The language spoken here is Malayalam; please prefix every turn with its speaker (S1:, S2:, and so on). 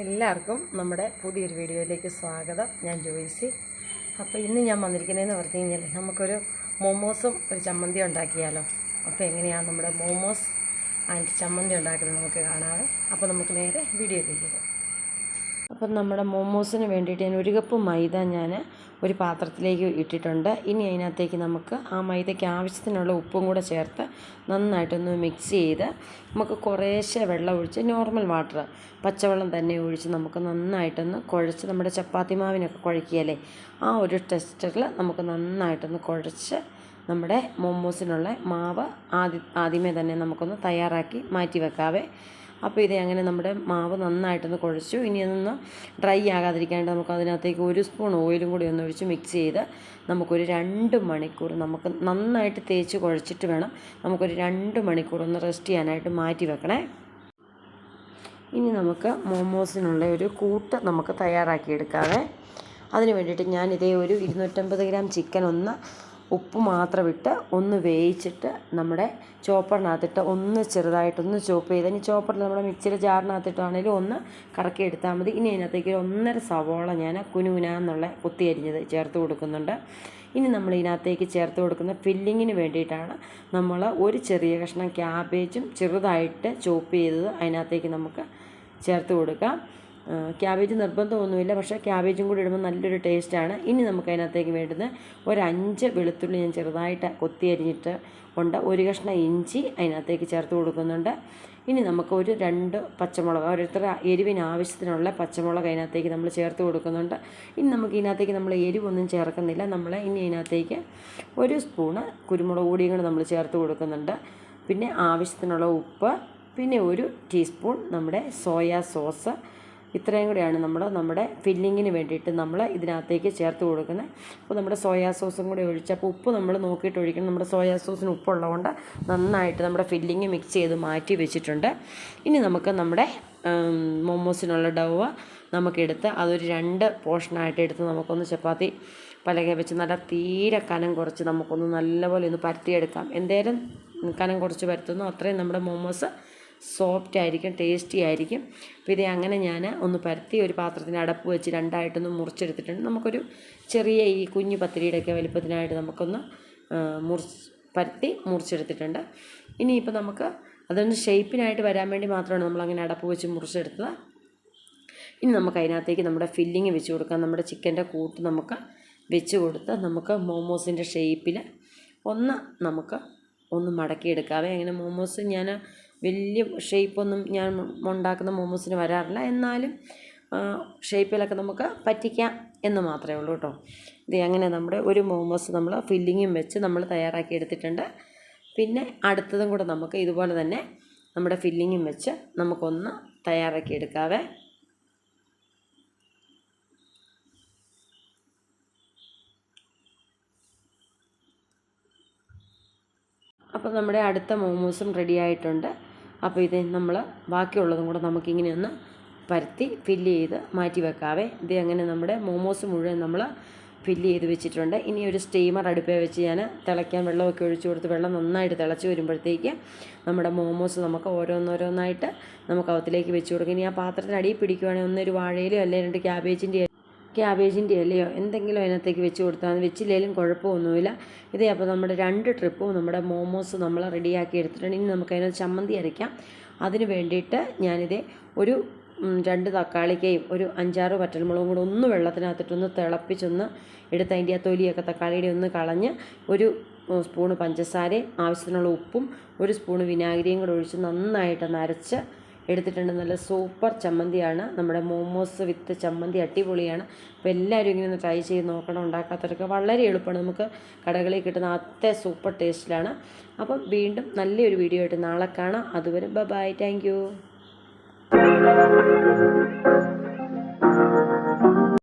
S1: എല്ലാവർക്കും നമ്മുടെ പുതിയൊരു വീഡിയോയിലേക്ക് സ്വാഗതം. ഞാൻ ജോയ്സി. അപ്പോൾ ഇന്ന് ഞാൻ വന്നിരിക്കുന്നതെന്ന് പറഞ്ഞു കഴിഞ്ഞാൽ നമുക്കൊരു മോമോസും ഒരു ചമ്മന്തി ഉണ്ടാക്കിയാലോ. അപ്പോൾ എങ്ങനെയാണ് നമ്മുടെ മോമോസ് ആൻഡ് ചമ്മന്തി ഉണ്ടാക്കുന്നത് നമുക്ക് കാണാവേ. അപ്പോൾ നമുക്ക് നേരെ വീഡിയോയിലേക്ക് പോകാം. അപ്പം നമ്മുടെ മോമോസിന് വേണ്ടിയിട്ട് ഞാൻ 1 കപ്പ് മൈദ ഞാൻ ഒരു പാത്രത്തിലേക്ക് ഇട്ടിട്ടുണ്ട്. ഇനി അതിനകത്തേക്ക് നമുക്ക് ആ മൈദയ്ക്ക് ആവശ്യത്തിനുള്ള ഉപ്പും കൂടെ ചേർത്ത് നന്നായിട്ടൊന്ന് മിക്സ് ചെയ്ത് നമുക്ക് കുറേശ്ശെ വെള്ളം ഒഴിച്ച് നോർമൽ വാട്ടർ പച്ചവെള്ളം തന്നെ ഒഴിച്ച് നമുക്ക് നന്നായിട്ടൊന്ന് കുഴച്ച് നമ്മുടെ ചപ്പാത്തി മാവിനൊക്കെ കുഴക്കിയാലേ ആ ഒരു ടെക്സ്ചറിൽ നമുക്ക് നന്നായിട്ടൊന്ന് കുഴച്ച് നമ്മുടെ മോമോസിനുള്ള മാവ് ആദ്യമേ തന്നെ നമുക്കൊന്ന് തയ്യാറാക്കി മാറ്റി വെക്കാവേ. അപ്പോൾ ഇത് അങ്ങനെ നമ്മുടെ മാവ് നന്നായിട്ടൊന്ന് കുഴച്ചു. ഇനി അതൊന്ന് ഡ്രൈ ആകാതിരിക്കാണ്ട് നമുക്ക് അതിനകത്തേക്ക് 1 സ്പൂൺ ഓയിലും കൂടി ഒന്ന് ഒഴിച്ച് മിക്സ് ചെയ്ത് നമുക്കൊരു 2 മണിക്കൂർ നമുക്ക് നന്നായിട്ട് തേച്ച് കുഴച്ചിട്ട് വേണം നമുക്കൊരു 2 മണിക്കൂർ ഒന്ന് റെസ്റ്റ് ചെയ്യാനായിട്ട് മാറ്റി വെക്കണേ. ഇനി നമുക്ക് മോമോസിനുള്ള ഒരു കൂട്ട് നമുക്ക് തയ്യാറാക്കിയെടുക്കാവേ. അതിന് വേണ്ടിയിട്ട് ഞാനിതേ ഒരു 250 ഗ്രാം ചിക്കൻ ഒന്ന് ഉപ്പ് മാത്രം ഇട്ട് ഒന്ന് വേവിച്ചിട്ട് നമ്മുടെ ചോപ്പറിനകത്തിട്ട് ഒന്ന് ചെറുതായിട്ടൊന്ന് ചോപ്പ് ചെയ്ത്, ഇനി ചോപ്പറിൽ നമ്മുടെ മിക്സിയുടെ ജാറിനകത്തിട്ടാണെങ്കിലും ഒന്ന് കറക്കി എടുത്താൽ മതി. ഇനി അതിനകത്തേക്ക് 1.5 സവോള ഞാൻ കുനുകുനാന്നുള്ള കുത്തി അരിഞ്ഞത് ചേർത്ത് കൊടുക്കുന്നുണ്ട്. ഇനി നമ്മൾ ഇതിനകത്തേക്ക് ചേർത്ത് കൊടുക്കുന്ന ഫില്ലിങ്ങിന് വേണ്ടിയിട്ടാണ് നമ്മൾ ഒരു ചെറിയ കഷ്ണം ക്യാബേജും ചെറുതായിട്ട് ചോപ്പ് ചെയ്തത് അതിനകത്തേക്ക് നമുക്ക് ചേർത്ത് കൊടുക്കാം. ക്യാബേജ് നിർബന്ധമൊന്നുമില്ല, പക്ഷേ ക്യാബേജും കൂടി ഇടുമ്പോൾ നല്ലൊരു ടേസ്റ്റാണ്. ഇനി നമുക്ക് അതിനകത്തേക്ക് വേണ്ടുന്ന ഒരു 5 വെളുത്തുള്ളി ഞാൻ ചെറുതായിട്ട് കൊത്തി അരിഞ്ഞിട്ട് ഉണ്ട്. 1 കഷ്ണം ഇഞ്ചി അതിനകത്തേക്ക് ചേർത്ത് കൊടുക്കുന്നുണ്ട്. ഇനി നമുക്ക് ഒരു 2 പച്ചമുളക്, ഓരോരുത്തർ എരിവിന് ആവശ്യത്തിനുള്ള പച്ചമുളക് അതിനകത്തേക്ക് നമ്മൾ ചേർത്ത് കൊടുക്കുന്നുണ്ട്. ഇനി നമുക്ക് ഇതിനകത്തേക്ക് നമ്മൾ എരിവൊന്നും ചേർക്കുന്നില്ല. നമ്മൾ ഇനി ഇതിനകത്തേക്ക് 1 സ്പൂണ് കുരുമുളക് പൊടിയും കൂടെ നമ്മൾ ചേർത്ത് കൊടുക്കുന്നുണ്ട്. പിന്നെ ആവശ്യത്തിനുള്ള ഉപ്പ്, പിന്നെ 1 ടീസ്പൂൺ നമ്മുടെ സോയാ സോസ്. ഇത്രയും കൂടിയാണ് നമ്മുടെ ഫില്ലിങ്ങിന് വേണ്ടിയിട്ട് നമ്മൾ ഇതിനകത്തേക്ക് ചേർത്ത് കൊടുക്കുന്നത്. അപ്പോൾ നമ്മുടെ സോയാ സോസും കൂടി ഒഴിച്ചപ്പോൾ ഉപ്പ് നമ്മൾ നോക്കിയിട്ട് ഒഴിക്കണം. നമ്മുടെ സോയാ സോസിന് ഉപ്പുള്ളതുകൊണ്ട് നന്നായിട്ട് നമ്മുടെ ഫില്ലിങ് മിക്സ് ചെയ്ത് മാറ്റി വെച്ചിട്ടുണ്ട്. ഇനി നമുക്ക് നമ്മുടെ മോമോസിനുള്ള ഡവ് നമുക്കെടുത്ത് അതൊരു 2 പോർഷനായിട്ട് എടുത്ത് നമുക്കൊന്ന് ചപ്പാത്തി പലകെ വെച്ച് നല്ല തീരെ കനം കുറച്ച് നമുക്കൊന്ന് നല്ലപോലെ ഒന്ന് പരത്തിയെടുക്കാം. എന്തേലും കനം കുറച്ച് പരത്തുന്നു അത്രയും നമ്മുടെ മോമോസ് സോഫ്റ്റ് ആയിരിക്കും, ടേസ്റ്റി ആയിരിക്കും. അപ്പോൾ ഇത് അങ്ങനെ ഞാൻ ഒന്ന് പരത്തി ഒരു പാത്രത്തിന് അടപ്പ് വെച്ച് 2ആയിട്ടൊന്ന് മുറിച്ചെടുത്തിട്ടുണ്ട്. നമുക്കൊരു ചെറിയ ഈ കുഞ്ഞു പത്തിരിയുടെയൊക്കെ വലിപ്പത്തിനായിട്ട് നമുക്കൊന്ന് പരത്തി മുറിച്ചെടുത്തിട്ടുണ്ട്. ഇനിയിപ്പോൾ നമുക്ക് അതൊന്ന് ഷേപ്പിനായിട്ട് വരാൻ വേണ്ടി മാത്രമാണ് നമ്മളങ്ങനെ അടപ്പ് വെച്ച് മുറിച്ചെടുത്തത്. ഇനി നമുക്ക് അതിനകത്തേക്ക് നമ്മുടെ ഫില്ലിങ് വെച്ച് കൊടുക്കാം. നമ്മുടെ ചിക്കൻ്റെ കൂട്ട് നമുക്ക് വെച്ച് കൊടുത്ത് നമുക്ക് മോമോസിൻ്റെ ഷേപ്പിൽ ഒന്ന് മടക്കിയെടുക്കാവേ. അങ്ങനെ മോമോസ് ഞാൻ വലിയ ഷേപ്പൊന്നും ഞാൻ ഉണ്ടാക്കുന്ന മോമോസിന് വരാറില്ല, എന്നാലും ഷേപ്പിലൊക്കെ നമുക്ക് പറ്റിക്കാം എന്ന് മാത്രമേ ഉള്ളൂ കേട്ടോ. ഇത് അങ്ങനെ നമ്മുടെ ഒരു മോമോസ് നമ്മൾ ഫില്ലിങ്ങും വെച്ച് നമ്മൾ തയ്യാറാക്കി എടുത്തിട്ടുണ്ട്. പിന്നെ അടുത്തതും കൂടെ നമുക്ക് ഇതുപോലെ തന്നെ നമ്മുടെ ഫില്ലിങ്ങും വെച്ച് നമുക്കൊന്ന് തയ്യാറാക്കി എടുക്കാവേ. അപ്പോൾ നമ്മുടെ അടുത്ത മോമോസും റെഡി ആയിട്ടുണ്ട്. അപ്പോൾ ഇത് നമ്മൾ ബാക്കിയുള്ളതും കൂടെ നമുക്കിങ്ങനെ ഒന്ന് പരത്തി ഫില്ല് ചെയ്ത് മാറ്റി വെക്കാവേ. ഇത് അങ്ങനെ നമ്മുടെ മോമോസ് മുഴുവൻ നമ്മൾ ഫില്ല് ചെയ്ത് വെച്ചിട്ടുണ്ട്. ഇനി ഒരു സ്റ്റീമർ അടുപ്പേ വെച്ച് ഞാൻ തിളയ്ക്കാൻ വെള്ളമൊക്കെ ഒഴിച്ചു കൊടുത്ത് വെള്ളം നന്നായിട്ട് തിളച്ച് വരുമ്പോഴത്തേക്ക് നമ്മുടെ മോമോസ് നമുക്ക് ഓരോന്നോരോന്നായിട്ട് നമുക്ക് അകത്തിലേക്ക് വെച്ച് കൊടുക്കും. ഇനി ആ പാത്രത്തിന് അടിയിൽ പിടിക്കുവാണെങ്കിൽ ഒന്നൊരു വാഴയിലോ അല്ലെങ്കിൽ 2 ക്യാബേജിൻ്റെ ഇലയോ എന്തെങ്കിലും അതിനകത്തേക്ക് വെച്ച് കൊടുത്താൽ മതി. വെച്ചില്ലെങ്കിലും കുഴപ്പമൊന്നുമില്ല. ഇതേ അപ്പോൾ നമ്മുടെ 2 ട്രിപ്പും നമ്മുടെ മോമോസ് നമ്മൾ റെഡിയാക്കി എടുത്തിട്ടുണ്ട്. ഇനി നമുക്ക് അതിനകത്ത് ചമ്മന്തി അരയ്ക്കാം. അതിന് വേണ്ടിയിട്ട് ഞാനിതേ ഒരു 2 തക്കാളിക്കയും ഒരു 5-6 വറ്റൽമുളകും കൂടെ ഒന്ന് വെള്ളത്തിനകത്തിട്ടൊന്ന് തിളപ്പിച്ചൊന്ന് എടുത്ത് അതിൻ്റെ ആ തൊലിയൊക്കെ തക്കാളിയുടെ ഒന്ന് കളഞ്ഞ് 1 സ്പൂണ് പഞ്ചസാരയും ആവശ്യത്തിനുള്ള ഉപ്പും 1 സ്പൂണ് വിനാഗിരിയും കൂടെ ഒഴിച്ച് നന്നായിട്ടൊന്ന് അരച്ച് എടുത്തിട്ടുണ്ട്. നല്ല സൂപ്പർ ചമ്മന്തിയാണ് നമ്മുടെ മോമോസ് വിത്ത് ചമ്മന്തി, അടിപൊളിയാണ്. അപ്പോൾ എല്ലാവരും ഇങ്ങനെ ഒന്ന് ട്രൈ ചെയ്ത് നോക്കണം. ഉണ്ടാക്കാത്തവർക്ക് വളരെ എളുപ്പമാണ്, നമുക്ക് കടകളിൽ കിട്ടുന്ന അത്ര സൂപ്പർ ടേസ്റ്റിലാണ്. അപ്പം വീണ്ടും നല്ലൊരു വീഡിയോ ആയിട്ട് നാളെ കാണാം. അതുവരെ ബൈ, താങ്ക് യു.